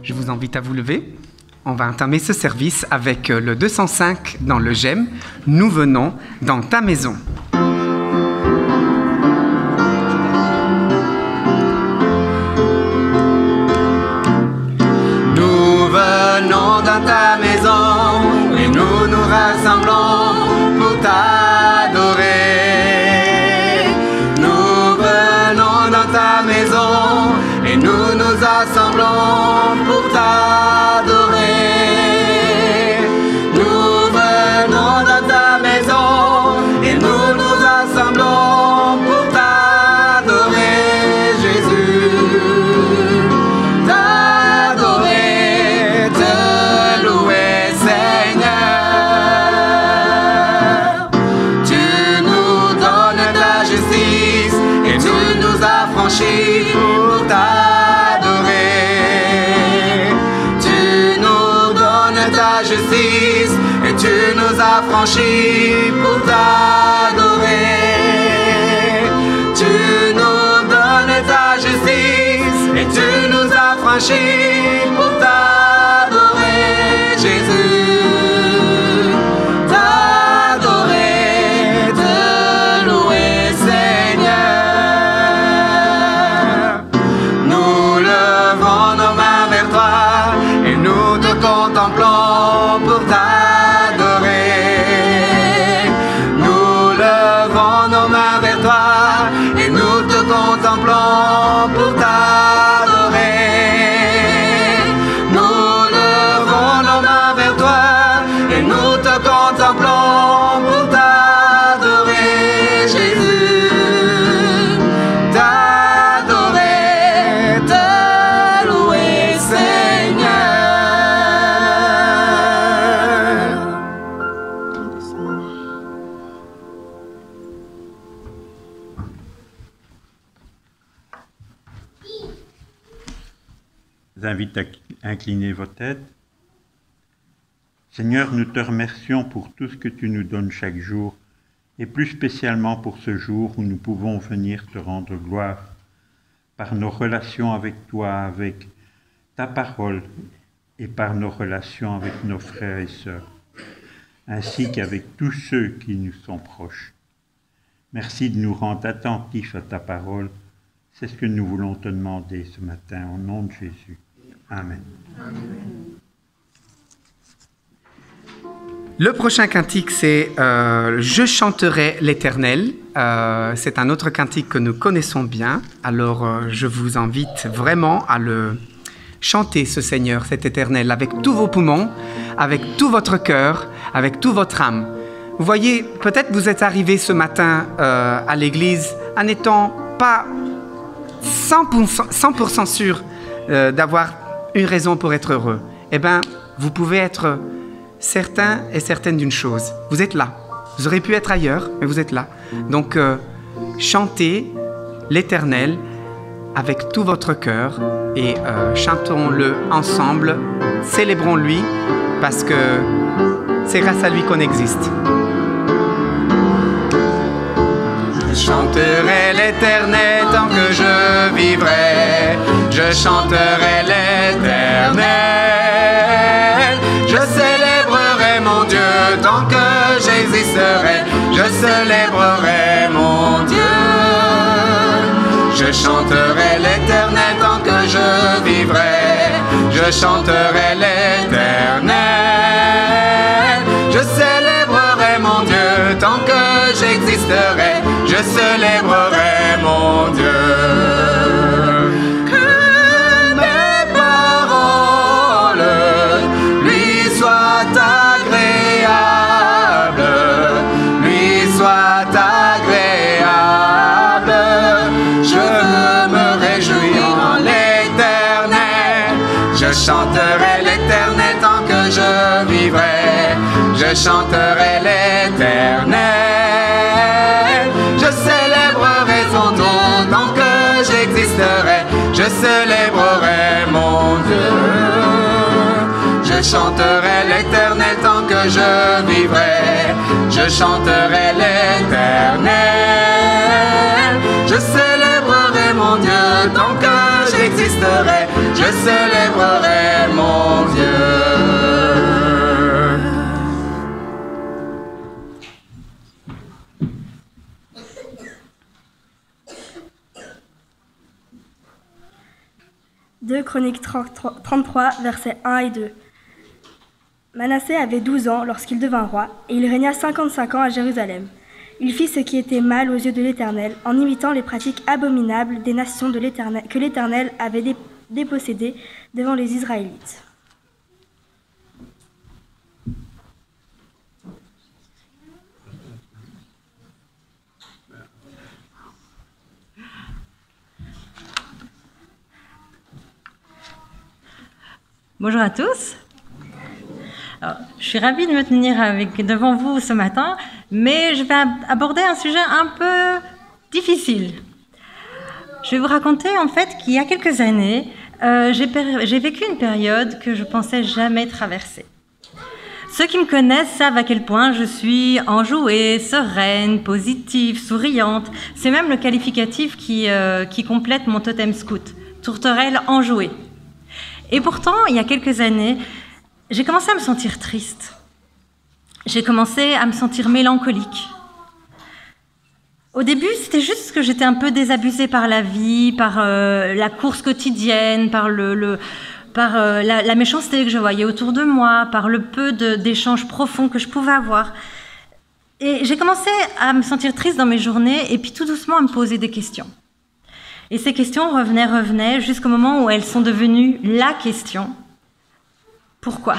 Je vous invite à vous lever. On va entamer ce service avec le 205 dans le GEM. Nous venons dans ta maison. Nous venons dans ta maison et nous nous rassemblons pour t'adorer. Nous venons dans ta maison et nous nous assemblons pour t'adorer. Nous venons dans ta maison et nous nous assemblons pour t'adorer, Jésus. T'adorer, te louer, Seigneur. Tu nous donnes ta justice et tu nous as franchis pour t'adorer. Tu nous donnes ta justice et tu nous as franchis pour t'adorer. Tu nous donnes ta justice et tu nous as franchis pour t'adorer, Jésus. T'adorer, te louer, Seigneur. Nous levons nos mains vers toi et nous te contemplons pour t'adorer. Nous levons nos mains vers toi et nous te contemplons pour t'adorer. Nous levons nos mains vers toi et nous te contemplons pour t'adorer, Jésus. T'adorer, te louer, Seigneur. Je vous invite à incliner vos têtes. Seigneur, nous te remercions pour tout ce que tu nous donnes chaque jour, et plus spécialement pour ce jour où nous pouvons venir te rendre gloire par nos relations avec toi, avec ta parole, et par nos relations avec nos frères et sœurs, ainsi qu'avec tous ceux qui nous sont proches. Merci de nous rendre attentifs à ta parole. C'est ce que nous voulons te demander ce matin, au nom de Jésus. Amen. Le prochain cantique, c'est « Je chanterai l'Éternel ». C'est un autre cantique que nous connaissons bien. Alors, je vous invite vraiment à le chanter, ce Seigneur, cet Éternel, avec tous vos poumons, avec tout votre cœur, avec toute votre âme. Vous voyez, peut-être vous êtes arrivé ce matin à l'église en n'étant pas 100% sûr d'avoir une raison pour être heureux. Eh bien, vous pouvez être certain et certaine d'une chose. Vous êtes là. Vous auriez pu être ailleurs, mais vous êtes là. Donc, chantez l'Éternel avec tout votre cœur et chantons-le ensemble. Célébrons-lui parce que c'est grâce à lui qu'on existe. Je chanterai l'Éternel tant que je vivrai. Je chanterai l'Éternel. Je célébrerai mon Dieu tant que j'existerai. Je célébrerai mon Dieu. Je chanterai l'Éternel tant que je vivrai. Je chanterai l'Éternel. Je célébrerai mon Dieu tant que j'existerai. Je célébrerai mon Dieu. Que mes paroles lui soient agréables, lui soient agréables. Je me réjouis en l'Éternel. Je chanterai l'Éternel tant que je vivrai. Je je chanterai l'Éternel. Je célébrerai son nom tant que j'existerai. Je célébrerai mon Dieu. Je chanterai l'Éternel tant que je vivrai. Je chanterai l'Éternel. Je célébrerai mon Dieu tant que j'existerai. Je célébrerai mon Dieu. 2 Chroniques 33, versets 1 et 2. Manassé avait 12 ans lorsqu'il devint roi, et il régna 55 ans à Jérusalem. Il fit ce qui était mal aux yeux de l'Éternel, en imitant les pratiques abominables des nations que l'Éternel avait dépossédées devant les Israélites. Bonjour à tous. Alors, je suis ravie de me tenir devant vous ce matin, mais je vais aborder un sujet un peu difficile. Je vais vous raconter en fait qu'il y a quelques années, j'ai vécu une période que je pensais jamais traverser. Ceux qui me connaissent savent à quel point je suis enjouée, sereine, positive, souriante. C'est même le qualificatif qui complète mon totem scout. Tourterelle enjouée. Et pourtant, il y a quelques années, j'ai commencé à me sentir triste. J'ai commencé à me sentir mélancolique. Au début, c'était juste que j'étais un peu désabusée par la vie, par la course quotidienne, par la méchanceté que je voyais autour de moi, par le peu d'échanges profonds que je pouvais avoir. Et j'ai commencé à me sentir triste dans mes journées et puis tout doucement à me poser des questions. Et ces questions revenaient jusqu'au moment où elles sont devenues la question. Pourquoi?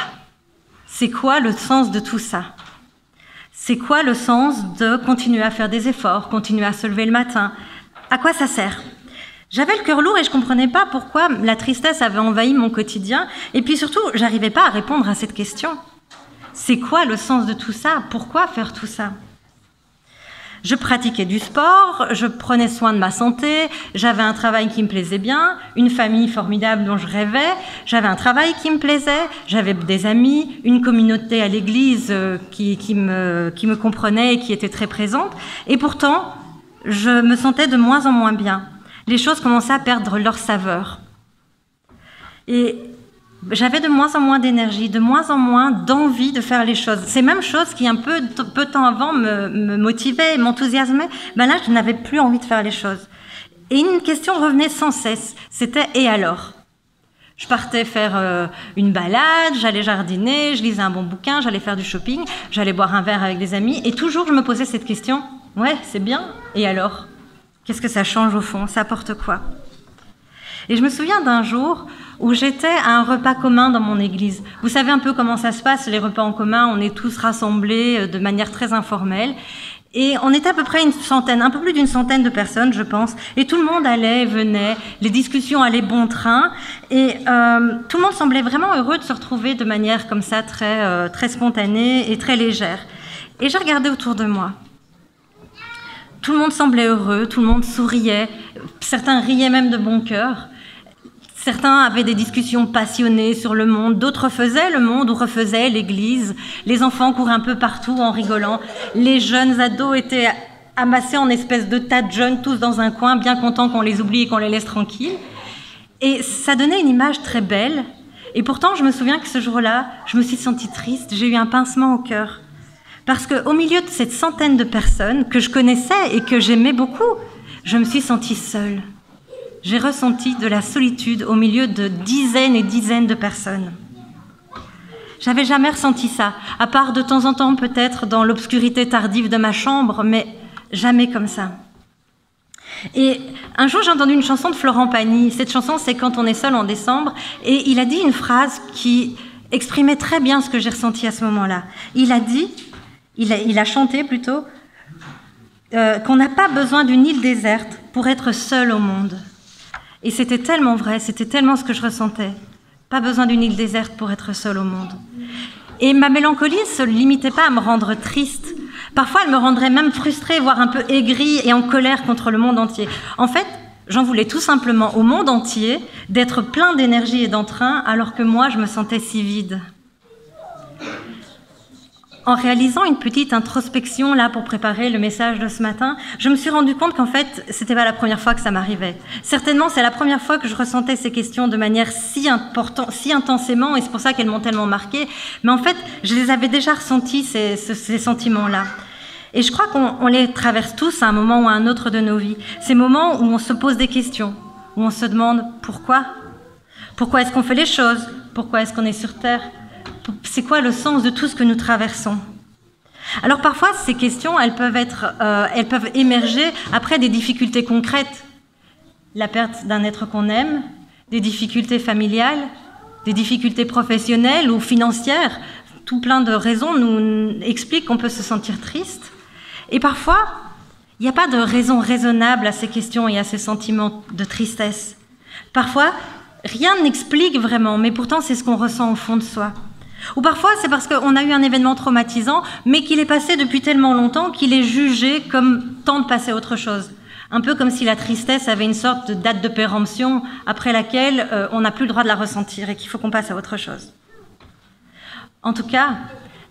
C'est quoi le sens de tout ça? C'est quoi le sens de continuer à faire des efforts, continuer à se lever le matin? À quoi ça sert? J'avais le cœur lourd et je ne comprenais pas pourquoi la tristesse avait envahi mon quotidien. Et puis surtout, je n'arrivais pas à répondre à cette question. C'est quoi le sens de tout ça? Pourquoi faire tout ça? Je pratiquais du sport, je prenais soin de ma santé, j'avais un travail qui me plaisait bien, une famille formidable dont je rêvais, j'avais un travail qui me plaisait, j'avais des amis, une communauté à l'église qui me comprenait et qui était très présente. Et pourtant, je me sentais de moins en moins bien. Les choses commençaient à perdre leur saveur. Et j'avais de moins en moins d'énergie, de moins en moins d'envie de faire les choses. Ces mêmes choses qui, peu de temps avant, me motivaient et m'enthousiasmaient, ben là, je n'avais plus envie de faire les choses. Et une question revenait sans cesse, c'était « et alors ?» Je partais faire une balade, j'allais jardiner, je lisais un bon bouquin, j'allais faire du shopping, j'allais boire un verre avec des amis, et toujours je me posais cette question « ouais, c'est bien, et alors ? Qu'est-ce que ça change au fond? Ça apporte quoi ?» Et je me souviens d'un jour où j'étais à un repas commun dans mon église. Vous savez un peu comment ça se passe, les repas en commun, on est tous rassemblés de manière très informelle. Et on était à peu près un peu plus d'une centaine de personnes, je pense. Et tout le monde allait et venait, les discussions allaient bon train. Et tout le monde semblait vraiment heureux de se retrouver de manière comme ça, très spontanée et très légère. Et j'ai regardé autour de moi. Tout le monde semblait heureux, tout le monde souriait. Certains riaient même de bon cœur. Certains avaient des discussions passionnées sur le monde, d'autres faisaient le monde ou refaisaient l'église. Les enfants couraient un peu partout en rigolant. Les jeunes ados étaient amassés en espèces de tas de jeunes, tous dans un coin, bien contents qu'on les oublie et qu'on les laisse tranquilles. Et ça donnait une image très belle. Et pourtant, je me souviens que ce jour-là, je me suis sentie triste, j'ai eu un pincement au cœur. Parce qu'au milieu de cette centaine de personnes que je connaissais et que j'aimais beaucoup, je me suis sentie seule. J'ai ressenti de la solitude au milieu de dizaines et dizaines de personnes. J'avais jamais ressenti ça, à part de temps en temps peut-être dans l'obscurité tardive de ma chambre, mais jamais comme ça. Et un jour, j'ai entendu une chanson de Florent Pagny. Cette chanson, c'est Quand on est seul en décembre. Et il a dit une phrase qui exprimait très bien ce que j'ai ressenti à ce moment-là. Il a chanté plutôt, qu'on n'a pas besoin d'une île déserte pour être seul au monde. Et c'était tellement vrai, c'était tellement ce que je ressentais. Pas besoin d'une île déserte pour être seul au monde. Et ma mélancolie ne se limitait pas à me rendre triste. Parfois, elle me rendrait même frustrée, voire un peu aigrie et en colère contre le monde entier. En fait, j'en voulais tout simplement au monde entier d'être plein d'énergie et d'entrain, alors que moi, je me sentais si vide. En réalisant une petite introspection là pour préparer le message de ce matin, je me suis rendu compte qu'en fait, c'était pas la première fois que ça m'arrivait. Certainement, c'est la première fois que je ressentais ces questions de manière si importante, si intensément, et c'est pour ça qu'elles m'ont tellement marquée. Mais en fait, je les avais déjà ressentis, ces sentiments-là. Et je crois qu'on les traverse tous à un moment ou à un autre de nos vies. Ces moments où on se pose des questions, où on se demande pourquoi ? Pourquoi est-ce qu'on fait les choses ? Pourquoi est-ce qu'on est sur Terre ? C'est quoi le sens de tout ce que nous traversons? Alors parfois, ces questions, elles peuvent émerger après des difficultés concrètes. La perte d'un être qu'on aime, des difficultés familiales, des difficultés professionnelles ou financières. Tout plein de raisons nous expliquent qu'on peut se sentir triste. Et parfois, il n'y a pas de raison raisonnable à ces questions et à ces sentiments de tristesse. Parfois, rien n'explique vraiment, mais pourtant c'est ce qu'on ressent au fond de soi. Ou parfois, c'est parce qu'on a eu un événement traumatisant, mais qu'il est passé depuis tellement longtemps qu'il est jugé comme temps de passer à autre chose. Un peu comme si la tristesse avait une sorte de date de péremption après laquelle on n'a plus le droit de la ressentir et qu'il faut qu'on passe à autre chose. En tout cas,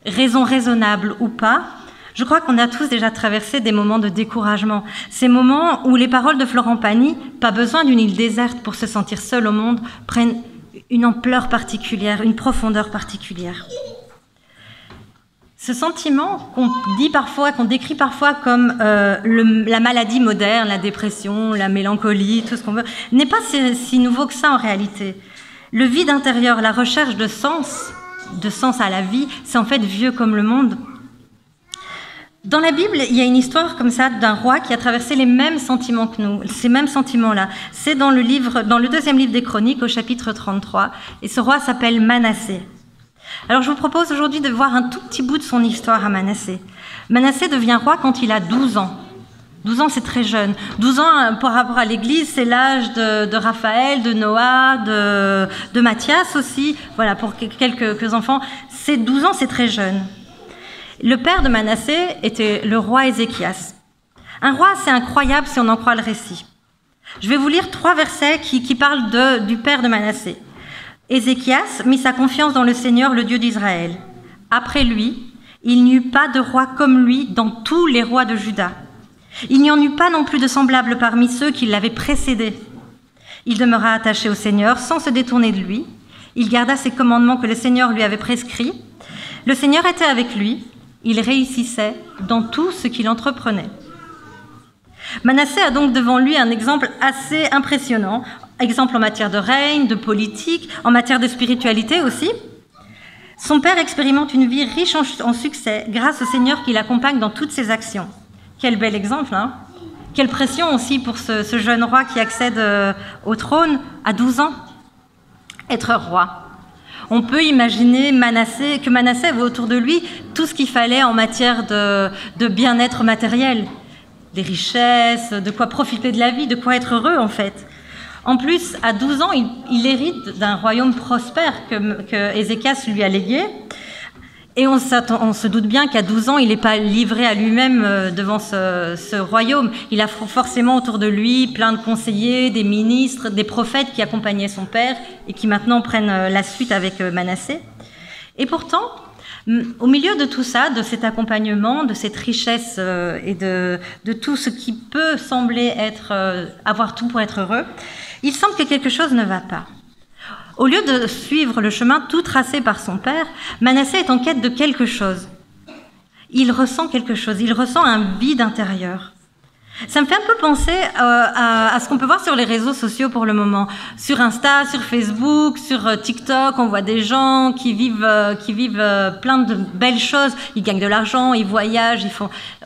raison raisonnable ou pas, je crois qu'on a tous déjà traversé des moments de découragement. Ces moments où les paroles de Florent Pagny, pas besoin d'une île déserte pour se sentir seul au monde, prennent une ampleur particulière, une profondeur particulière. Ce sentiment qu'on décrit parfois comme la maladie moderne, la dépression, la mélancolie, tout ce qu'on veut, n'est pas si nouveau que ça en réalité. Le vide intérieur, la recherche de sens à la vie, c'est en fait vieux comme le monde. Dans la Bible, il y a une histoire comme ça d'un roi qui a traversé les mêmes sentiments que nous, ces mêmes sentiments-là. C'est dans le deuxième livre des Chroniques, au chapitre 33, et ce roi s'appelle Manassé. Alors je vous propose aujourd'hui de voir un tout petit bout de son histoire à Manassé. Manassé devient roi quand il a 12 ans. 12 ans, c'est très jeune. 12 ans, par rapport à l'Église, c'est l'âge de Raphaël, de Noah, de Matthias aussi. Voilà, pour quelques enfants. 12 ans, c'est très jeune. Le père de Manassé était le roi Ézéchias. Un roi assez incroyable si on en croit le récit. Je vais vous lire 3 versets qui parlent du père de Manassé. Ézéchias mit sa confiance dans le Seigneur, le Dieu d'Israël. Après lui, il n'y eut pas de roi comme lui dans tous les rois de Juda. Il n'y en eut pas non plus de semblable parmi ceux qui l'avaient précédé. Il demeura attaché au Seigneur sans se détourner de lui. Il garda ses commandements que le Seigneur lui avait prescrits. Le Seigneur était avec lui. Il réussissait dans tout ce qu'il entreprenait. Manassé a donc devant lui un exemple assez impressionnant. Exemple en matière de règne, de politique, en matière de spiritualité aussi. Son père expérimente une vie riche en succès grâce au Seigneur qui l'accompagne dans toutes ses actions. Quel bel exemple, hein ? Quelle pression aussi pour ce jeune roi qui accède au trône à 12 ans. Être roi. On peut imaginer que Manassé avait autour de lui tout ce qu'il fallait en matière de bien-être matériel. Des richesses, de quoi profiter de la vie, de quoi être heureux en fait. En plus, à 12 ans, il hérite d'un royaume prospère que Ézéchias lui a légué. Et on se doute bien qu'à 12 ans, il n'est pas livré à lui-même devant ce royaume. Il a forcément autour de lui plein de conseillers, des ministres, des prophètes qui accompagnaient son père et qui maintenant prennent la suite avec Manassé. Et pourtant, au milieu de tout ça, de cet accompagnement, de cette richesse et de tout ce qui peut sembler avoir tout pour être heureux, il semble que quelque chose ne va pas. Au lieu de suivre le chemin tout tracé par son père, Manassé est en quête de quelque chose. Il ressent quelque chose, il ressent un vide intérieur. Ça me fait un peu penser à ce qu'on peut voir sur les réseaux sociaux pour le moment. Sur Insta, sur Facebook, sur TikTok, on voit des gens qui vivent plein de belles choses. Ils gagnent de l'argent, ils voyagent,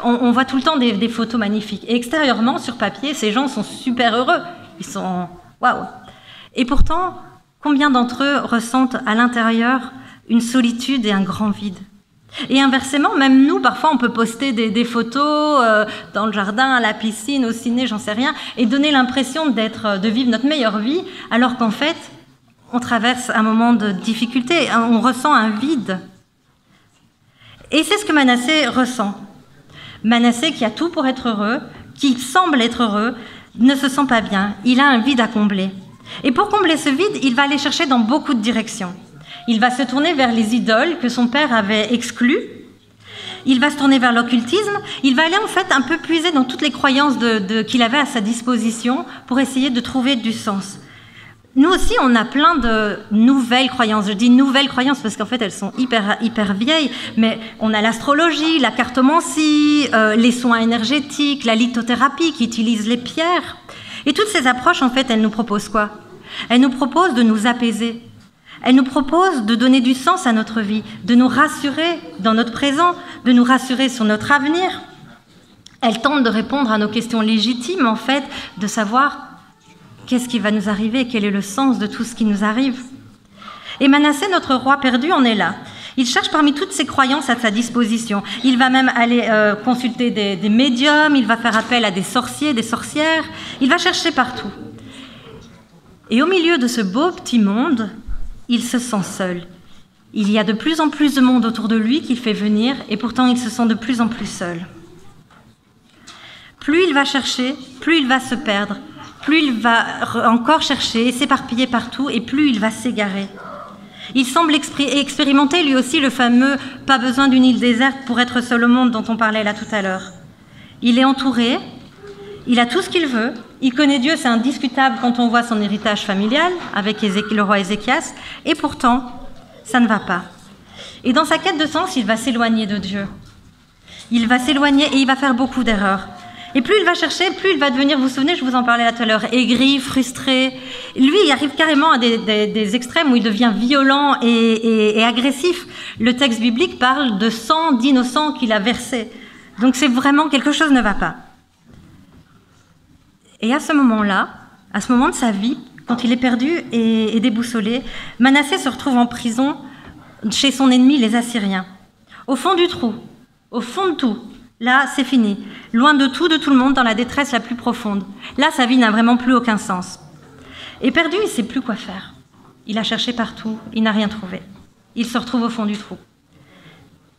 on voit tout le temps des photos magnifiques. Et extérieurement, sur papier, ces gens sont super heureux. Ils sont waouh. Et pourtant, combien d'entre eux ressentent à l'intérieur une solitude et un grand vide? Et inversement, même nous, parfois, on peut poster des photos dans le jardin, à la piscine, au ciné, j'en sais rien, et donner l'impression de vivre notre meilleure vie, alors qu'en fait, on traverse un moment de difficulté, on ressent un vide. Et c'est ce que Manassé ressent. Manassé, qui a tout pour être heureux, qui semble être heureux, ne se sent pas bien. Il a un vide à combler. Et pour combler ce vide, il va aller chercher dans beaucoup de directions. Il va se tourner vers les idoles que son père avait exclues. Il va se tourner vers l'occultisme. Il va aller en fait un peu puiser dans toutes les croyances qu'il avait à sa disposition pour essayer de trouver du sens. Nous aussi, on a plein de nouvelles croyances. Je dis nouvelles croyances parce qu'en fait, elles sont hyper vieilles. Mais on a l'astrologie, la cartomancie, les soins énergétiques, la lithothérapie qui utilise les pierres. Et toutes ces approches, en fait, elles nous proposent quoi? Elles nous proposent de nous apaiser. Elles nous proposent de donner du sens à notre vie, de nous rassurer dans notre présent, de nous rassurer sur notre avenir. Elles tentent de répondre à nos questions légitimes, en fait, de savoir qu'est-ce qui va nous arriver, quel est le sens de tout ce qui nous arrive. Et Manassé, notre roi perdu, en est là. Il cherche parmi toutes ses croyances à sa disposition. Il va même aller consulter des médiums, il va faire appel à des sorciers, des sorcières. Il va chercher partout. Et au milieu de ce beau petit monde, il se sent seul. Il y a de plus en plus de monde autour de lui qu'il fait venir, et pourtant il se sent de plus en plus seul. Plus il va chercher, plus il va se perdre. Plus il va encore chercher et s'éparpiller partout, et plus il va s'égarer. Il semble expérimenter lui aussi le fameux « pas besoin d'une île déserte pour être seul au monde » dont on parlait là tout à l'heure. Il est entouré, il a tout ce qu'il veut, il connaît Dieu, c'est indiscutable quand on voit son héritage familial avec le roi Ézéchias, et pourtant, ça ne va pas. Et dans sa quête de sens, il va s'éloigner de Dieu. Il va s'éloigner et il va faire beaucoup d'erreurs. Et plus il va chercher, plus il va devenir, vous vous souvenez, je vous en parlais là tout à l'heure, aigri, frustré. Lui, il arrive carrément à des extrêmes où il devient violent et agressif. Le texte biblique parle de sang d'innocents qu'il a versé. Donc c'est vraiment quelque chose ne va pas. Et à ce moment-là, à ce moment de sa vie, quand il est perdu et déboussolé, Manassé se retrouve en prison chez son ennemi, les Assyriens. Au fond du trou, au fond de tout. Là, c'est fini. Loin de tout le monde, dans la détresse la plus profonde. Là, sa vie n'a vraiment plus aucun sens. Et perdu, il ne sait plus quoi faire. Il a cherché partout, il n'a rien trouvé. Il se retrouve au fond du trou.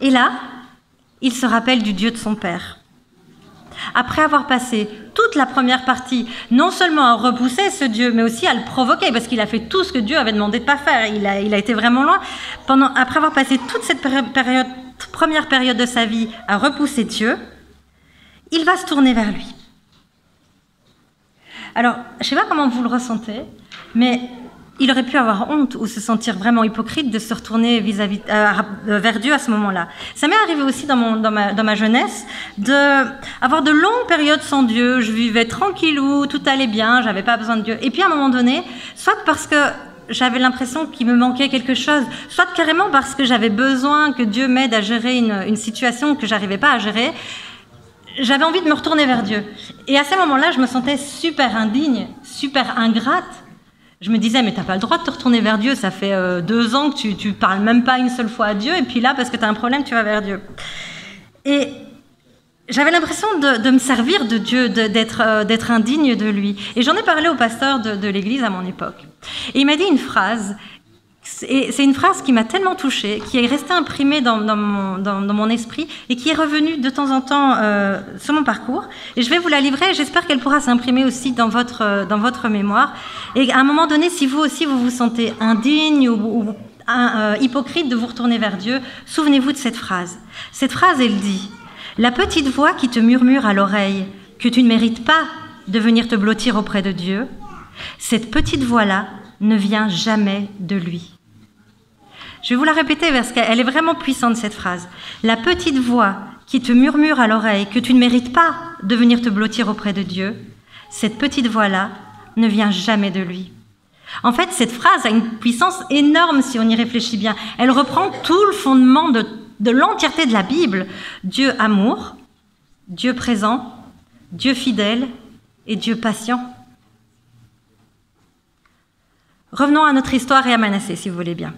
Et là, il se rappelle du Dieu de son père. Après avoir passé toute la première partie, non seulement à repousser ce Dieu, mais aussi à le provoquer, parce qu'il a fait tout ce que Dieu avait demandé de ne pas faire. Il a été vraiment loin. Après avoir passé toute cette première période de sa vie à repousser Dieu, il va se tourner vers lui. Alors, je ne sais pas comment vous le ressentez, mais il aurait pu avoir honte ou se sentir vraiment hypocrite de se retourner vers Dieu à ce moment-là. Ça m'est arrivé aussi dans ma jeunesse d'avoir de longues périodes sans Dieu. Je vivais tranquillou, tout allait bien, j'avais pas besoin de Dieu. Et puis à un moment donné, soit parce que j'avais l'impression qu'il me manquait quelque chose, soit carrément parce que j'avais besoin que Dieu m'aide à gérer une situation que j'arrivais pas à gérer, j'avais envie de me retourner vers Dieu. Et à ces moments-là, je me sentais super indigne, super ingrate. Je me disais, mais t'as pas le droit de te retourner vers Dieu, ça fait 2 ans que tu parles même pas une seule fois à Dieu, et puis là, parce que t'as un problème, tu vas vers Dieu. Et j'avais l'impression de me servir de Dieu, d'être indigne de lui. Et j'en ai parlé au pasteur de l'église à mon époque. Et il m'a dit une phrase, et c'est une phrase qui m'a tellement touchée, qui est restée imprimée dans mon esprit, et qui est revenue de temps en temps sur mon parcours. Et je vais vous la livrer, et j'espère qu'elle pourra s'imprimer aussi dans votre mémoire. Et à un moment donné, si vous aussi vous vous sentez indigne ou hypocrite de vous retourner vers Dieu, souvenez-vous de cette phrase. Cette phrase, elle dit: la petite voix qui te murmure à l'oreille que tu ne mérites pas de venir te blottir auprès de Dieu, cette petite voix-là ne vient jamais de lui. Je vais vous la répéter parce qu'elle est vraiment puissante, cette phrase. La petite voix qui te murmure à l'oreille que tu ne mérites pas de venir te blottir auprès de Dieu, cette petite voix-là ne vient jamais de lui. En fait, cette phrase a une puissance énorme si on y réfléchit bien. Elle reprend tout le fondement de l'entièreté de la Bible. Dieu amour, Dieu présent, Dieu fidèle et Dieu patient. Revenons à notre histoire et à Manassé, si vous voulez bien.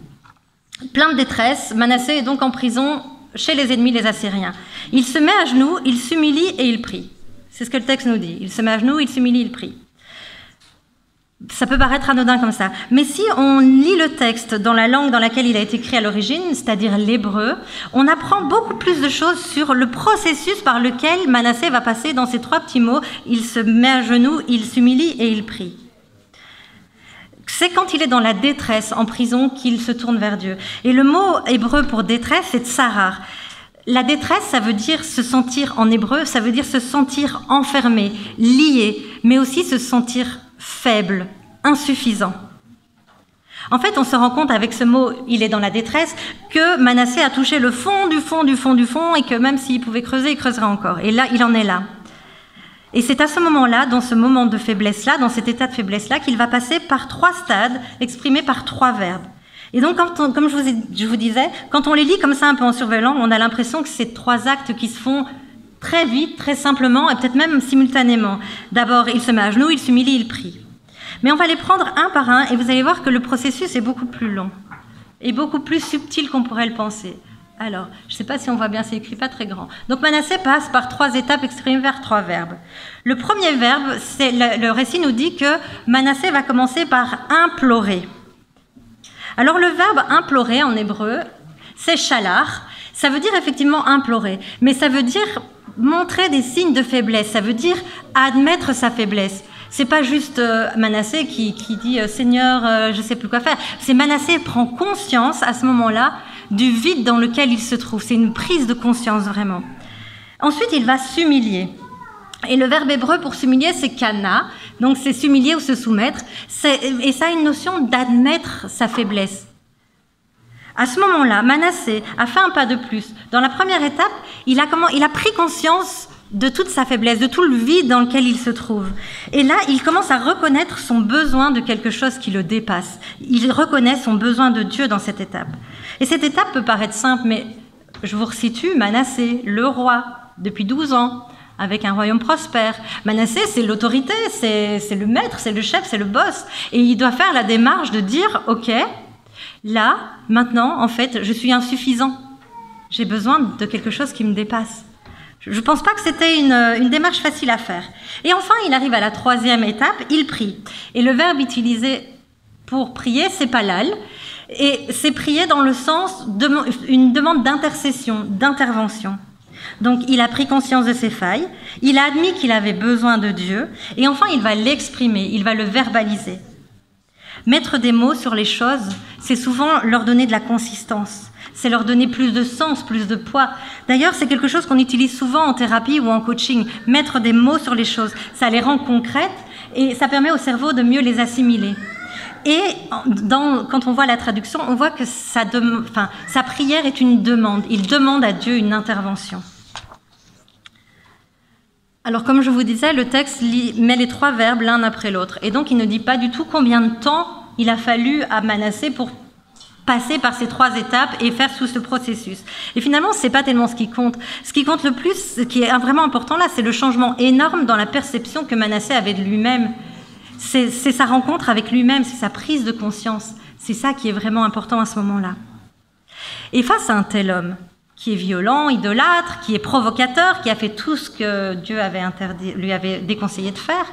Plein de détresse, Manassé est donc en prison chez les ennemis, les Assyriens. Il se met à genoux, il s'humilie et il prie. C'est ce que le texte nous dit. Il se met à genoux, il s'humilie, il prie. Ça peut paraître anodin comme ça. Mais si on lit le texte dans la langue dans laquelle il a été écrit à l'origine, c'est-à-dire l'hébreu, on apprend beaucoup plus de choses sur le processus par lequel Manassé va passer dans ces 3 petits mots. Il se met à genoux, il s'humilie et il prie. C'est quand il est dans la détresse, en prison, qu'il se tourne vers Dieu. Et le mot hébreu pour détresse, c'est tsarar. La détresse, ça veut dire se sentir, en hébreu, ça veut dire se sentir enfermé, lié, mais aussi se sentir faible, insuffisant. En fait, on se rend compte avec ce mot « il est dans la détresse » que Manassé a touché le fond du fond du fond du fond et que même s'il pouvait creuser, il creuserait encore. Et là, il en est là. Et c'est à ce moment-là, dans ce moment de faiblesse-là, dans cet état de faiblesse-là, qu'il va passer par 3 stades exprimés par 3 verbes. Et donc, comme je vous disais, quand on les lit comme ça un peu en surveillant, on a l'impression que c'est 3 actes qui se font très vite, très simplement, et peut-être même simultanément. D'abord, il se met à genoux, il s'humilie, il prie. Mais on va les prendre un par un, et vous allez voir que le processus est beaucoup plus long, et beaucoup plus subtil qu'on pourrait le penser. Alors, je ne sais pas si on voit bien, c'est écrit pas très grand. Donc Manassé passe par 3 étapes exprimées vers 3 verbes. Le premier verbe, c'est le récit nous dit que Manassé va commencer par implorer. Alors le verbe implorer en hébreu, c'est shalar. Ça veut dire effectivement implorer, mais ça veut dire montrer des signes de faiblesse, ça veut dire admettre sa faiblesse. C'est pas juste Manassé qui dit Seigneur, je sais plus quoi faire. C'est Manassé prend conscience à ce moment-là du vide dans lequel il se trouve. C'est une prise de conscience vraiment. Ensuite, il va s'humilier. Et le verbe hébreu pour s'humilier, c'est kana. Donc c'est s'humilier ou se soumettre. Et ça a une notion d'admettre sa faiblesse. À ce moment-là, Manassé a fait un pas de plus. Dans la première étape, il a pris conscience de toute sa faiblesse, de tout le vide dans lequel il se trouve. Et là, il commence à reconnaître son besoin de quelque chose qui le dépasse. Il reconnaît son besoin de Dieu dans cette étape. Et cette étape peut paraître simple, mais je vous resitue Manassé, le roi, depuis 12 ans, avec un royaume prospère. Manassé, c'est l'autorité, c'est le maître, c'est le chef, c'est le boss. Et il doit faire la démarche de dire, ok, là, maintenant, en fait, je suis insuffisant. J'ai besoin de quelque chose qui me dépasse. Je ne pense pas que c'était une démarche facile à faire. Et enfin, il arrive à la 3e étape, il prie. Et le verbe utilisé pour prier, c'est palal. Et c'est prier dans le sens une demande d'intercession, d'intervention. Donc, il a pris conscience de ses failles, il a admis qu'il avait besoin de Dieu, et enfin, il va l'exprimer, il va le verbaliser. Mettre des mots sur les choses, c'est souvent leur donner de la consistance. C'est leur donner plus de sens, plus de poids. D'ailleurs, c'est quelque chose qu'on utilise souvent en thérapie ou en coaching. Mettre des mots sur les choses, ça les rend concrètes et ça permet au cerveau de mieux les assimiler. Et quand on voit la traduction, on voit que sa prière est une demande. Il demande à Dieu une intervention. Alors, comme je vous disais, le texte met les 3 verbes l'un après l'autre. Et donc, il ne dit pas du tout combien de temps il a fallu à Manassé pour passer par ces 3 étapes et faire tout ce processus. Et finalement, c'est pas tellement ce qui compte. Ce qui compte le plus, ce qui est vraiment important là, c'est le changement énorme dans la perception que Manassé avait de lui-même. C'est sa rencontre avec lui-même, c'est sa prise de conscience. C'est ça qui est vraiment important à ce moment-là. Et face à un tel homme, qui est violent, idolâtre, qui est provocateur, qui a fait tout ce que Dieu lui avait déconseillé de faire,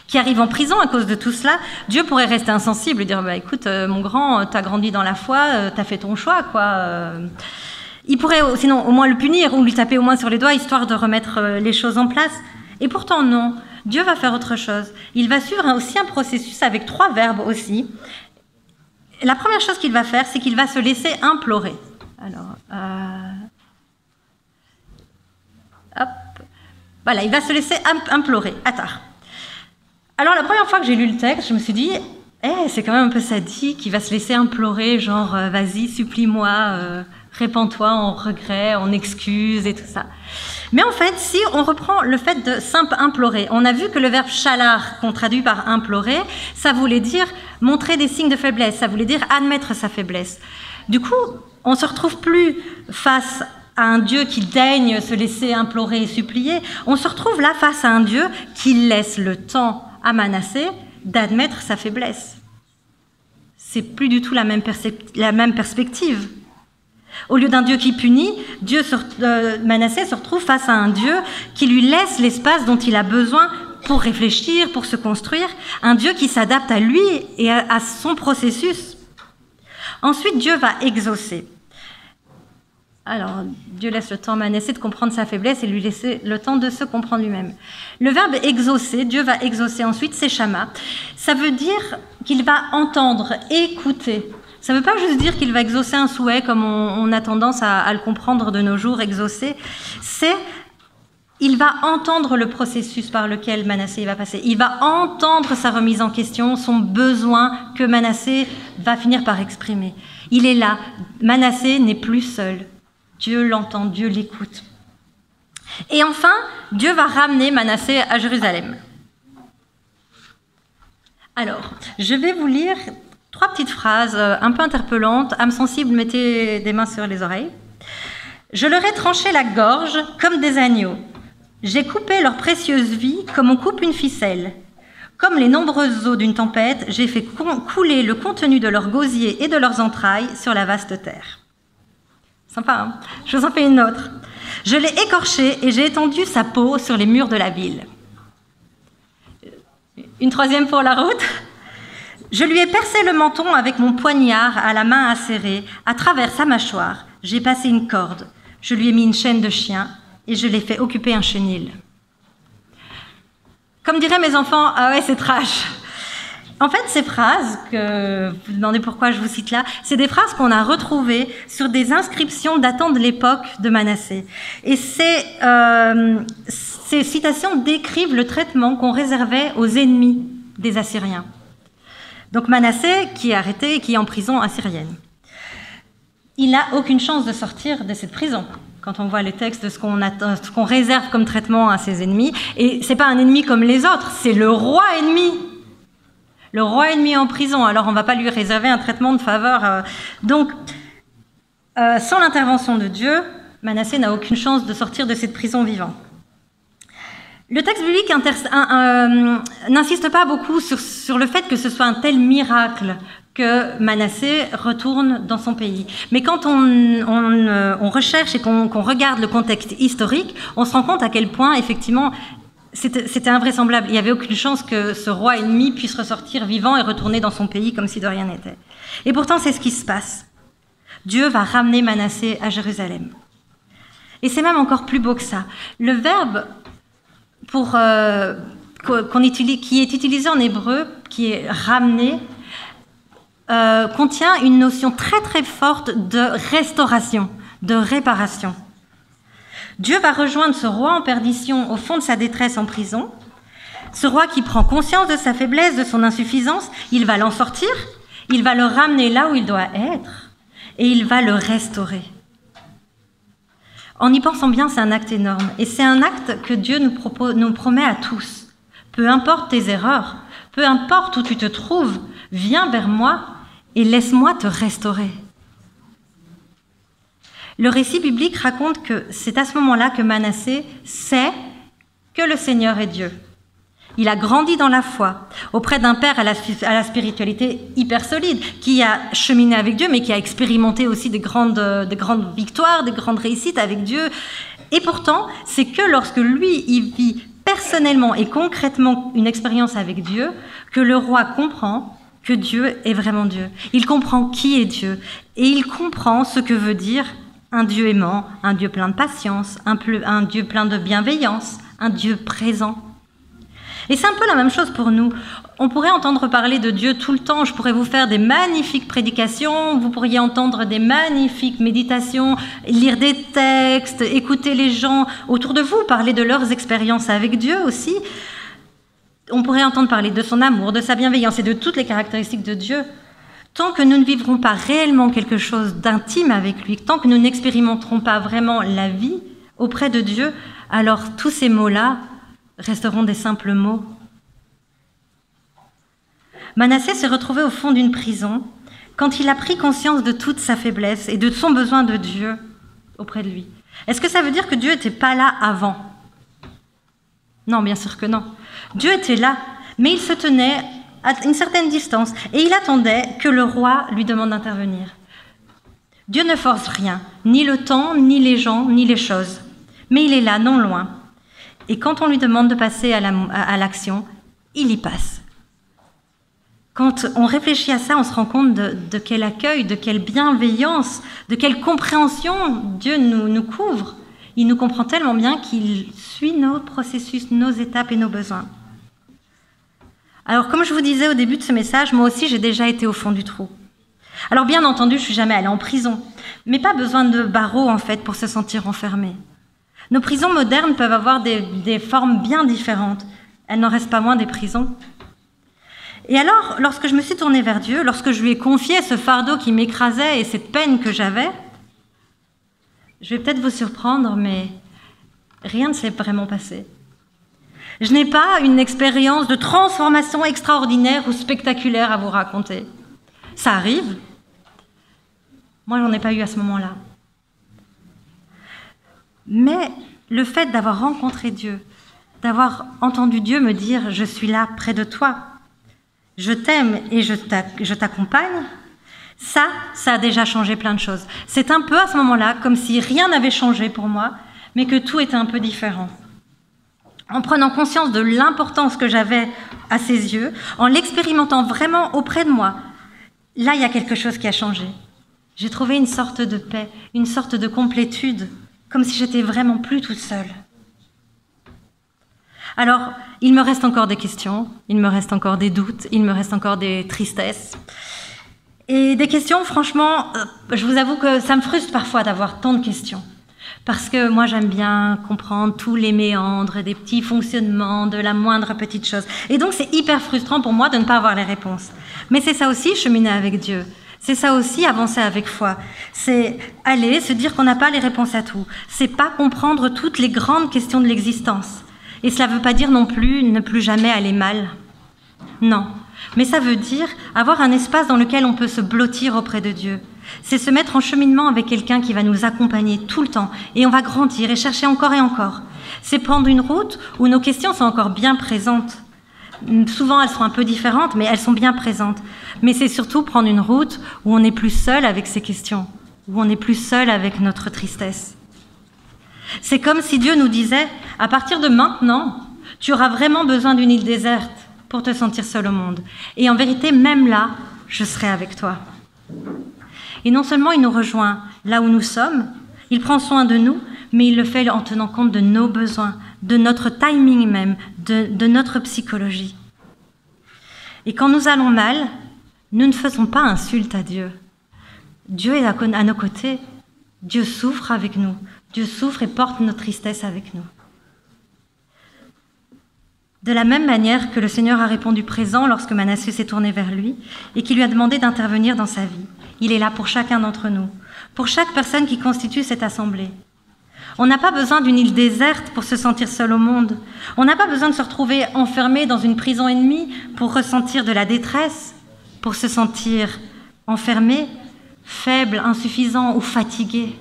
qui arrive en prison à cause de tout cela, Dieu pourrait rester insensible et dire bah, « Écoute, mon grand, t'as grandi dans la foi, t'as fait ton choix, quoi. » Il pourrait sinon au moins le punir ou lui taper au moins sur les doigts, histoire de remettre les choses en place. Et pourtant non, Dieu va faire autre chose. Il va suivre aussi un processus avec 3 verbes aussi. La première chose qu'il va faire, c'est qu'il va se laisser implorer. Alors, hop, voilà, il va se laisser implorer. Attar. Alors, la première fois que j'ai lu le texte, je me suis dit, c'est quand même un peu sadique, il va se laisser implorer, genre, vas-y, supplie-moi, répands-toi en regret, en excuses et tout ça. Mais en fait, si on reprend le fait de simple implorer, on a vu que le verbe shalar, qu'on traduit par implorer, ça voulait dire montrer des signes de faiblesse, ça voulait dire admettre sa faiblesse. Du coup, on ne se retrouve plus face à un Dieu qui daigne se laisser implorer et supplier, on se retrouve là face à un Dieu qui laisse le temps à Manassé d'admettre sa faiblesse. C'est plus du tout la même perspective. Au lieu d'un Dieu qui punit, Manassé se retrouve face à un Dieu qui lui laisse l'espace dont il a besoin pour réfléchir, pour se construire, un Dieu qui s'adapte à lui et à son processus. Ensuite, Dieu va exaucer. Alors, Dieu laisse le temps à Manassé de comprendre sa faiblesse et lui laisser le temps de se comprendre lui-même. Le verbe exaucer, Dieu va exaucer ensuite, c'est shama. Ça veut dire qu'il va entendre, écouter. Ça ne veut pas juste dire qu'il va exaucer un souhait comme on a tendance à le comprendre de nos jours, exaucer. C'est il va entendre le processus par lequel Manassé va passer. Il va entendre sa remise en question, son besoin que Manassé va finir par exprimer. Il est là. Manassé n'est plus seul. Dieu l'entend, Dieu l'écoute. Et enfin, Dieu va ramener Manassé à Jérusalem. Alors, je vais vous lire 3 petites phrases un peu interpellantes. Âme sensible, mettez des mains sur les oreilles. « Je leur ai tranché la gorge comme des agneaux. J'ai coupé leur précieuse vie comme on coupe une ficelle. Comme les nombreuses eaux d'une tempête, j'ai fait couler le contenu de leurs gosiers et de leurs entrailles sur la vaste terre. » Sympa, hein? Je vous en fais une autre. « Je l'ai écorché et j'ai étendu sa peau sur les murs de la ville. » Une 3e pour la route. « Je lui ai percé le menton avec mon poignard à la main acérée. À travers sa mâchoire, j'ai passé une corde. Je lui ai mis une chaîne de chien et je l'ai fait occuper un chenil. » Comme diraient mes enfants, ah ouais, c'est trash. En fait, ces phrases, que vous vous demandez pourquoi je vous cite là, c'est des phrases qu'on a retrouvées sur des inscriptions datant de l'époque de Manassé. Et ces citations décrivent le traitement qu'on réservait aux ennemis des Assyriens. Donc Manassé, qui est arrêté et qui est en prison assyrienne. Il n'a aucune chance de sortir de cette prison. Quand on voit les textes de ce qu'on réserve comme traitement à ses ennemis. Et ce n'est pas un ennemi comme les autres, c'est le roi ennemi. Le roi ennemi en prison, alors on ne va pas lui réserver un traitement de faveur. Donc, sans l'intervention de Dieu, Manassé n'a aucune chance de sortir de cette prison vivant. Le texte biblique n'insiste pas beaucoup sur le fait que ce soit un tel miracle que Manassé retourne dans son pays. Mais quand on recherche et qu'on regarde le contexte historique, on se rend compte à quel point, effectivement, c'était invraisemblable. Il n'y avait aucune chance que ce roi ennemi puisse ressortir vivant et retourner dans son pays comme si de rien n'était. Et pourtant, c'est ce qui se passe. Dieu va ramener Manassé à Jérusalem. Et c'est même encore plus beau que ça. Le verbe qui est utilisé en hébreu, qui est ramener, contient une notion très très forte de restauration, de réparation. Dieu va rejoindre ce roi en perdition au fond de sa détresse en prison. Ce roi qui prend conscience de sa faiblesse, de son insuffisance, il va l'en sortir, il va le ramener là où il doit être et il va le restaurer. En y pensant bien, c'est un acte énorme et c'est un acte que Dieu nous promet à tous. Peu importe tes erreurs, peu importe où tu te trouves, viens vers moi et laisse-moi te restaurer. Le récit biblique raconte que c'est à ce moment-là que Manassé sait que le Seigneur est Dieu. Il a grandi dans la foi, auprès d'un père à la spiritualité hyper solide, qui a cheminé avec Dieu, mais qui a expérimenté aussi des grandes victoires, des grandes réussites avec Dieu. Et pourtant, c'est que lorsque lui, il vit personnellement et concrètement une expérience avec Dieu, que le roi comprend que Dieu est vraiment Dieu. Il comprend qui est Dieu, et il comprend ce que veut dire un Dieu aimant, un Dieu plein de patience, un Dieu plein de bienveillance, un Dieu présent. Et c'est un peu la même chose pour nous. On pourrait entendre parler de Dieu tout le temps. Je pourrais vous faire des magnifiques prédications, vous pourriez entendre des magnifiques méditations, lire des textes, écouter les gens autour de vous, parler de leurs expériences avec Dieu aussi. On pourrait entendre parler de son amour, de sa bienveillance et de toutes les caractéristiques de Dieu. Tant que nous ne vivrons pas réellement quelque chose d'intime avec lui, tant que nous n'expérimenterons pas vraiment la vie auprès de Dieu, alors tous ces mots-là resteront des simples mots. Manassé s'est retrouvé au fond d'une prison quand il a pris conscience de toute sa faiblesse et de son besoin de Dieu auprès de lui. Est-ce que ça veut dire que Dieu n'était pas là avant? Non, bien sûr que non. Dieu était là, mais il se tenait à une certaine distance et il attendait que le roi lui demande d'intervenir. Dieu ne force rien, ni le temps, ni les gens, ni les choses. Mais il est là, non loin. Et quand on lui demande de passer à l'action, il y passe. Quand on réfléchit à ça, on se rend compte de quel accueil, de quelle bienveillance, de quelle compréhension Dieu nous couvre. Il nous comprend tellement bien qu'il suit nos processus, nos étapes et nos besoins. Alors, comme je vous disais au début de ce message, moi aussi, j'ai déjà été au fond du trou. Alors, bien entendu, je ne suis jamais allée en prison, mais pas besoin de barreaux, en fait, pour se sentir enfermé. Nos prisons modernes peuvent avoir des formes bien différentes. Elles n'en restent pas moins des prisons. Et alors, lorsque je me suis tournée vers Dieu, lorsque je lui ai confié ce fardeau qui m'écrasait et cette peine que j'avais, je vais peut-être vous surprendre, mais rien ne s'est vraiment passé. Je n'ai pas une expérience de transformation extraordinaire ou spectaculaire à vous raconter. Ça arrive. Moi, j'en ai pas eu à ce moment-là. Mais le fait d'avoir rencontré Dieu, d'avoir entendu Dieu me dire « Je suis là près de toi, je t'aime et je t'accompagne », ça a déjà changé plein de choses. C'est un peu à ce moment-là comme si rien n'avait changé pour moi, mais que tout était un peu différent. En prenant conscience de l'importance que j'avais à ses yeux, en l'expérimentant vraiment auprès de moi, là, il y a quelque chose qui a changé. J'ai trouvé une sorte de paix, une sorte de complétude, comme si j'étais vraiment plus toute seule. Alors, il me reste encore des questions, il me reste encore des doutes, il me reste encore des tristesses. Et des questions, franchement, je vous avoue que ça me frustre parfois d'avoir tant de questions. Parce que moi, j'aime bien comprendre tous les méandres, des petits fonctionnements, de la moindre petite chose. Et donc, c'est hyper frustrant pour moi de ne pas avoir les réponses. Mais c'est ça aussi, cheminer avec Dieu. C'est ça aussi, avancer avec foi. C'est aller, se dire qu'on n'a pas les réponses à tout. C'est pas comprendre toutes les grandes questions de l'existence. Et cela ne veut pas dire non plus ne plus jamais aller mal. Non. Mais ça veut dire avoir un espace dans lequel on peut se blottir auprès de Dieu. C'est se mettre en cheminement avec quelqu'un qui va nous accompagner tout le temps. Et on va grandir et chercher encore et encore. C'est prendre une route où nos questions sont encore bien présentes. Souvent, elles sont un peu différentes, mais elles sont bien présentes. Mais c'est surtout prendre une route où on n'est plus seul avec ces questions, où on n'est plus seul avec notre tristesse. C'est comme si Dieu nous disait, à partir de maintenant, tu auras vraiment besoin d'une île déserte pour te sentir seul au monde. Et en vérité, même là, je serai avec toi. Et non seulement il nous rejoint là où nous sommes, il prend soin de nous, mais il le fait en tenant compte de nos besoins, de notre timing même, de notre psychologie. Et quand nous allons mal, nous ne faisons pas insulte à Dieu. Dieu est à nos côtés. Dieu souffre avec nous. Dieu souffre et porte notre tristesse avec nous. De la même manière que le Seigneur a répondu présent lorsque Manassé s'est tourné vers lui et qu'il lui a demandé d'intervenir dans sa vie, il est là pour chacun d'entre nous, pour chaque personne qui constitue cette assemblée. On n'a pas besoin d'une île déserte pour se sentir seul au monde. On n'a pas besoin de se retrouver enfermé dans une prison ennemie pour ressentir de la détresse, pour se sentir enfermé, faible, insuffisant ou fatigué.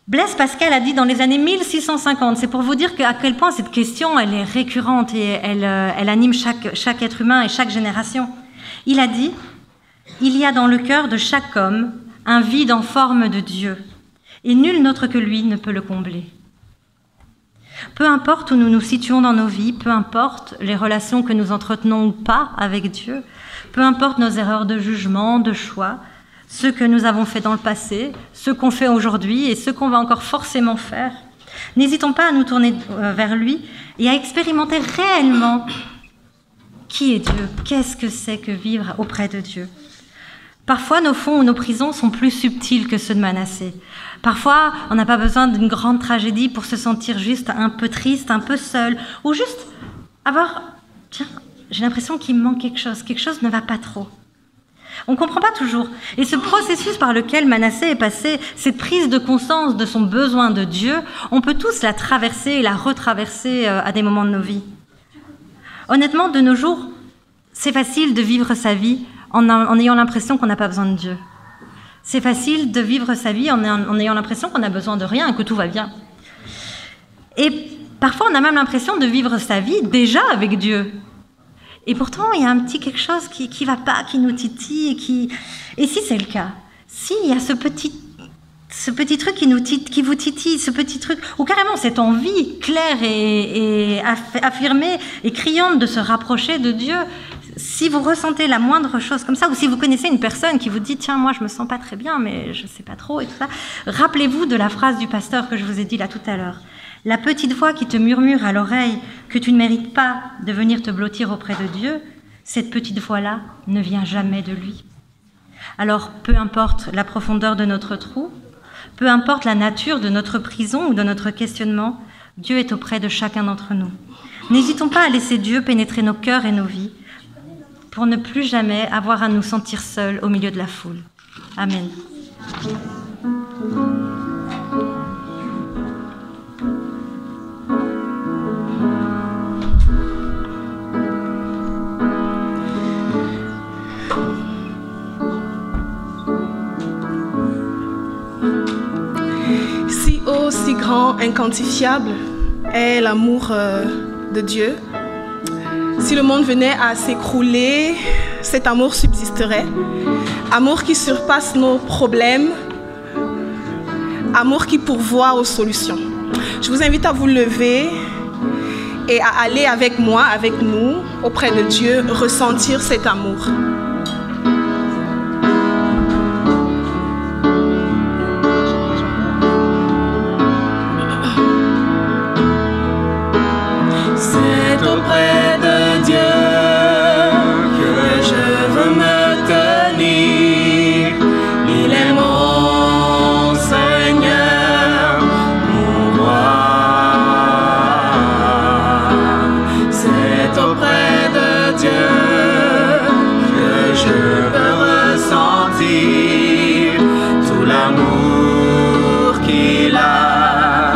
Blaise Pascal a dit dans les années 1650, c'est pour vous dire à quel point cette question elle est récurrente et elle anime chaque être humain et chaque génération. Il a dit « Il y a dans le cœur de chaque homme un vide en forme de Dieu, et nul autre que lui ne peut le combler. » Peu importe où nous nous situons dans nos vies, peu importe les relations que nous entretenons ou pas avec Dieu, peu importe nos erreurs de jugement, de choix, ce que nous avons fait dans le passé, ce qu'on fait aujourd'hui et ce qu'on va encore forcément faire, n'hésitons pas à nous tourner vers lui et à expérimenter réellement qui est Dieu, qu'est-ce que c'est que vivre auprès de Dieu. Parfois, nos fonds ou nos prisons sont plus subtils que ceux de Manassé. Parfois, on n'a pas besoin d'une grande tragédie pour se sentir juste un peu triste, un peu seul, ou juste avoir « tiens, j'ai l'impression qu'il me manque quelque chose ne va pas trop ». On ne comprend pas toujours. Et ce processus par lequel Manassé est passé, cette prise de conscience de son besoin de Dieu, on peut tous la traverser et la retraverser à des moments de nos vies. Honnêtement, de nos jours, c'est facile de vivre sa vie en ayant l'impression qu'on n'a pas besoin de Dieu. C'est facile de vivre sa vie en ayant l'impression qu'on n'a besoin de rien et que tout va bien. Et parfois, on a même l'impression de vivre sa vie déjà avec Dieu. Et pourtant, il y a un petit quelque chose qui ne va pas, qui nous titille. Et si c'est le cas, s'il y a ce petit truc qui vous titille, ce petit truc, ou carrément cette envie claire et affirmée et criante de se rapprocher de Dieu. Si vous ressentez la moindre chose comme ça, ou si vous connaissez une personne qui vous dit « Tiens, moi, je me sens pas très bien, mais je sais pas trop » et tout ça, rappelez-vous de la phrase du pasteur que je vous ai dit là tout à l'heure. La petite voix qui te murmure à l'oreille que tu ne mérites pas de venir te blottir auprès de Dieu, cette petite voix-là ne vient jamais de lui. Alors, peu importe la profondeur de notre trou, peu importe la nature de notre prison ou de notre questionnement, Dieu est auprès de chacun d'entre nous. N'hésitons pas à laisser Dieu pénétrer nos cœurs et nos vies pour ne plus jamais avoir à nous sentir seuls au milieu de la foule. Amen. Si haut, si grand, inquantifiable est l'amour de Dieu. Si le monde venait à s'écrouler, cet amour subsisterait. Amour qui surpasse nos problèmes. Amour qui pourvoit aux solutions. Je vous invite à vous lever et à aller avec moi, avec nous, auprès de Dieu, ressentir cet amour. C'est auprès de Dieu que je veux me tenir. Il est mon Seigneur, mon roi. C'est auprès de Dieu que je veux ressentir tout l'amour qu'il a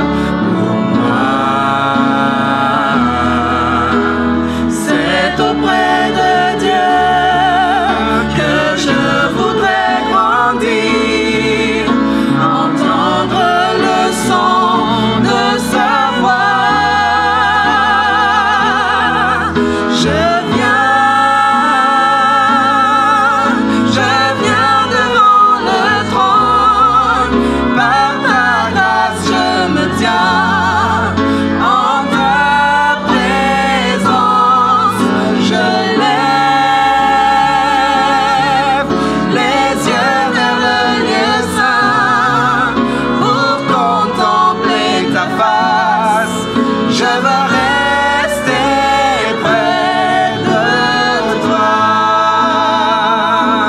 pour moi. C'est auprès de Dieu que je voudrais grandir, entendre le son de sa voix. Je viens devant le trône, par ta grâce je me tiens, en ta présence je lève les yeux vers le lieu saint, pour contempler ta face. Je veux rester près de toi.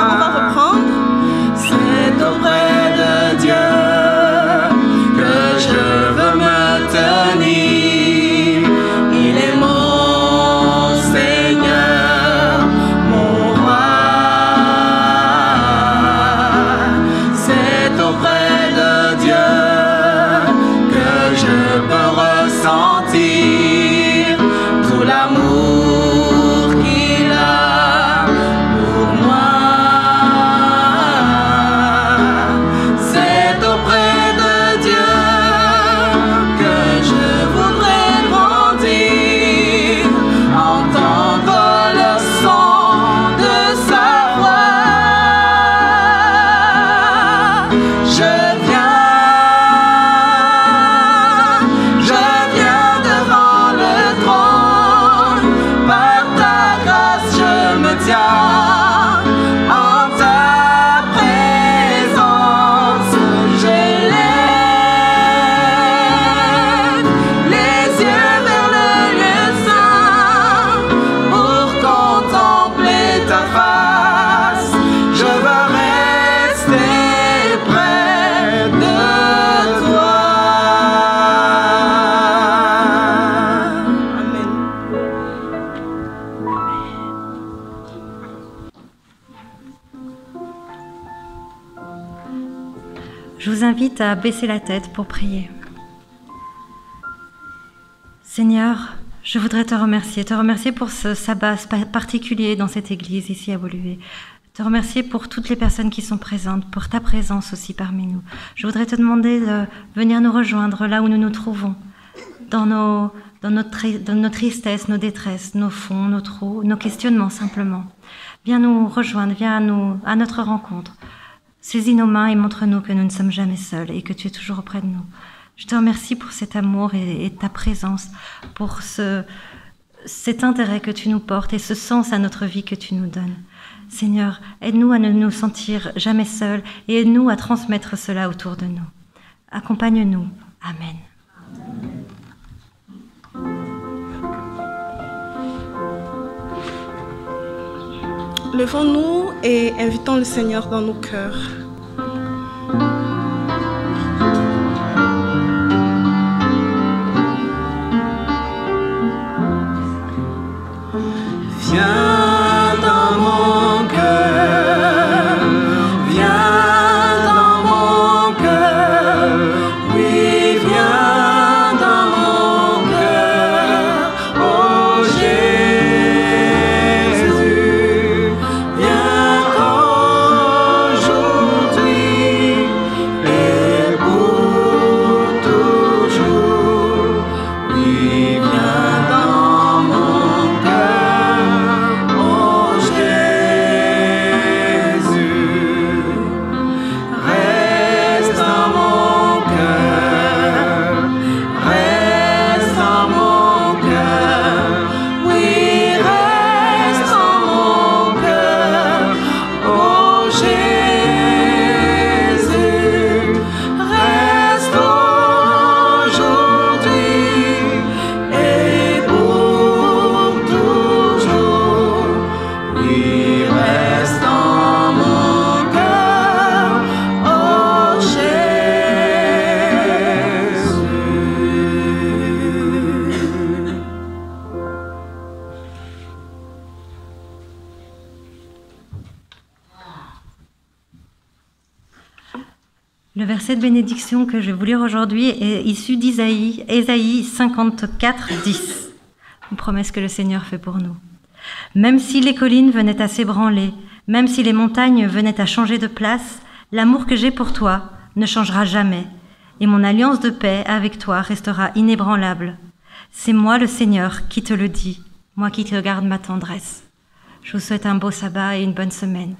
On va reprendre. C'est auprès de Dieu que je veux me tenir. Il est mon Seigneur, mon roi. C'est auprès de Dieu que je peux ressentir tout l'amour qu'il a pour moi. C'est auprès de Dieu que je voudrais grandir, entendre le son de sa voix. Je viens devant le trône, par ta grâce je me tiens, en ta présence je lève les yeux vers le lieu saint, pour contempler ta face. Je veux rester près de toi. Amen. Je vous invite à baisser la tête pour prier. Seigneur, je voudrais te remercier pour ce sabbat particulier dans cette église ici à Woluwe. Te remercier pour toutes les personnes qui sont présentes, pour ta présence aussi parmi nous. Je voudrais te demander de venir nous rejoindre là où nous nous trouvons, dans nos tristesses, nos détresses, nos fonds, nos trous, nos questionnements simplement. Viens nous rejoindre, viens à notre rencontre. Saisis nos mains et montre-nous que nous ne sommes jamais seuls et que tu es toujours auprès de nous. Je te remercie pour cet amour et ta présence, pour cet intérêt que tu nous portes et ce sens à notre vie que tu nous donnes. Seigneur, aide-nous à ne nous sentir jamais seuls et aide-nous à transmettre cela autour de nous. Accompagne-nous. Amen. Levons-nous et invitons le Seigneur dans nos cœurs. Viens dans mon cœur, viens dans mon cœur, oui, viens dans mon cœur, oh Jésus, viens aujourd'hui et pour toujours, oui, viens dans mon cœur, oh Jésus, reste dans mon cœur, reste dans mon cœur, oui, reste dans mon cœur, oh Jésus, reste aujourd'hui et pour toujours, oui, reste dans mon cœur, oh Jésus. Le verset de bénédiction que je vais vous lire aujourd'hui est issu d'Ésaïe, Ésaïe 54, 10. Une promesse que le Seigneur fait pour nous. Même si les collines venaient à s'ébranler, même si les montagnes venaient à changer de place, l'amour que j'ai pour toi ne changera jamais, et mon alliance de paix avec toi restera inébranlable. C'est moi le Seigneur qui te le dis, moi qui te garde ma tendresse. Je vous souhaite un beau sabbat et une bonne semaine.